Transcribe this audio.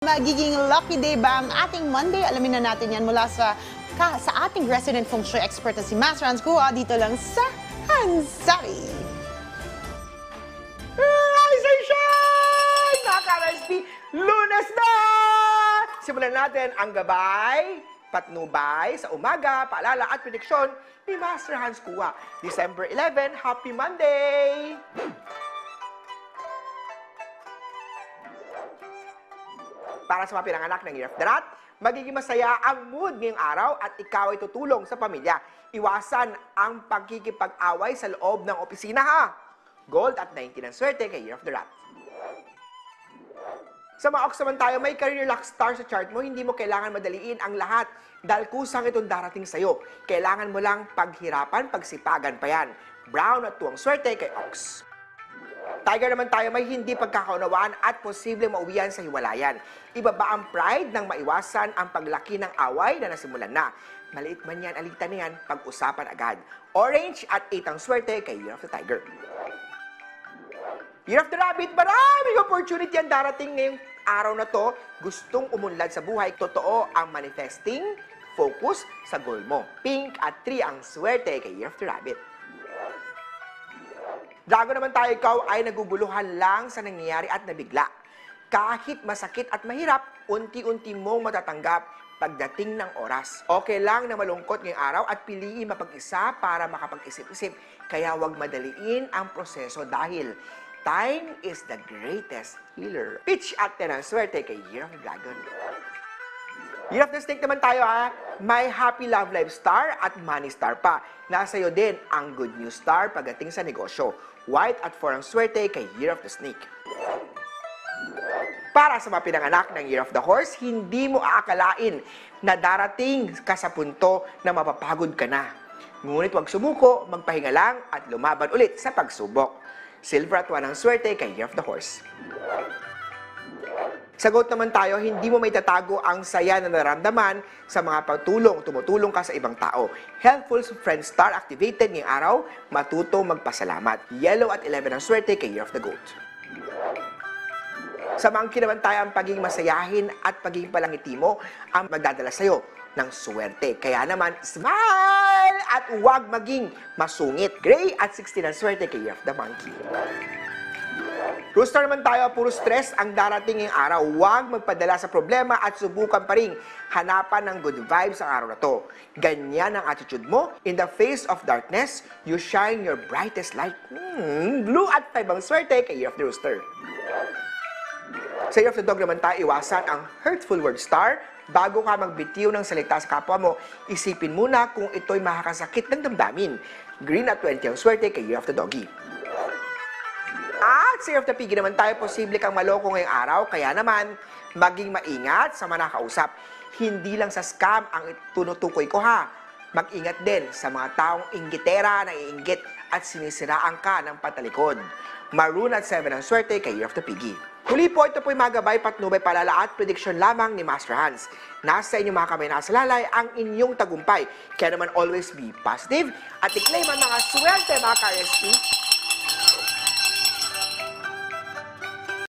Magiging lucky day ba ang ating Monday? Alamin na natin yan mula sa ating resident feng shui expert na si Master Hans Kua dito lang sa Hansari. Risation! Mga ka-RSP, Lunes na! Simulan natin ang gabay, patnubay sa umaga, paalala at prediksyon ni Master Hans Kua. December 11, Happy Monday! Para sa mga pinanganak ng Year of the Rat, magiging masaya ang mood ngayong araw at ikaw ay tutulong sa pamilya. Iwasan ang pagkikipag-away sa loob ng opisina ha! Gold at 19 ang swerte kay Year of the Rat. Sa mga Ox naman tayo, may career luck star sa chart mo, hindi mo kailangan madaliin ang lahat dahil kusang itong darating sa'yo. Kailangan mo lang paghirapan, pagsipagan pa yan. Brown at tuwang swerte kay Ox. Tiger naman tayo, may hindi pagkakaunawaan at posibleng mauwian sa hiwalayan. Ibaba ang pride nang maiwasan ang paglaki ng away na nasimulan na. Maliit man yan, alitan na yan, pag-usapan agad. Orange at 8 ang swerte kay Year of the Tiger. Year of the Rabbit, maraming opportunity ang darating ngayong araw na to. Gustong umunlad sa buhay, totoo ang manifesting, focus sa goal mo. Pink at 3 ang swerte kay Year of the Rabbit. Dragon naman tayo, ikaw ay naguguluhan lang sa nangyayari at nabigla. Kahit masakit at mahirap, unti-unti mong matatanggap pagdating ng oras. Okay lang na malungkot ngayong araw at piliin mapag-isa para makapag-isip-isip. Kaya huwag madaliin ang proseso dahil time is the greatest healer. Pitch at 10 ang swerte kay Year of the Dragon. Year of the Snake naman tayo ha. May happy love life star at money star pa. Nasa iyo din ang good news star pagdating sa negosyo. White at 4 ang swerte kay Year of the Snake. Para sa mga pinanganak ng Year of the Horse, hindi mo aakalain na darating ka sa punto na mapapagod ka na. Ngunit huwag sumuko, magpahinga lang at lumaban ulit sa pagsubok. Silver at 1 ang swerte kay Year of the Horse. Sagot naman tayo, hindi mo may tatago ang saya na naramdaman sa mga tumutulong ka sa ibang tao. Helpful friend star activated ngayong araw, matuto magpasalamat. Yellow at 11 ang swerte kay Year of the Goat. Sa Monkey naman tayo, ang pagiging masayahin at pagiging palangiti mo ang magdadala sa'yo ng swerte. Kaya naman, smile at huwag maging masungit. Gray at 16 ang swerte kay Year of the Monkey. Rooster naman tayo, puro stress ang darating ngayong araw. Huwag magpadala sa problema at subukan pa rin hanapan ng good vibes ang araw na to. Ganyan ang attitude mo. In the face of darkness, you shine your brightest light. Blue at 5 ang swerte kay Year of the Rooster. Sa Year of the Dog naman tayo, iwasan ang hurtful word star. Bago ka magbitiw ng salita sa kapwa mo, isipin muna kung ito'y makakasakit ng damdamin. Green at 20 ang swerte kay Year of the Doggy. At sa Year of the Piggy naman tayo, posible kang maloko ngayong araw, kaya naman, maging maingat sa mga nakausap. Hindi lang sa scam ang tinutukoy ko ha. Mag-ingat din sa mga taong inggitera, naiinggit at sinisiraan ka ng patalikod. Maroon at 7 ang swerte kay Year of the Piggy. Huli po, ito po'y magabay, patnubay, palala at prediction lamang ni Master Hans. Nasa inyong mga kamay nasa lalay ang inyong tagumpay. Kaya naman always be positive at i-claim ang mga swerte mga ka-RSP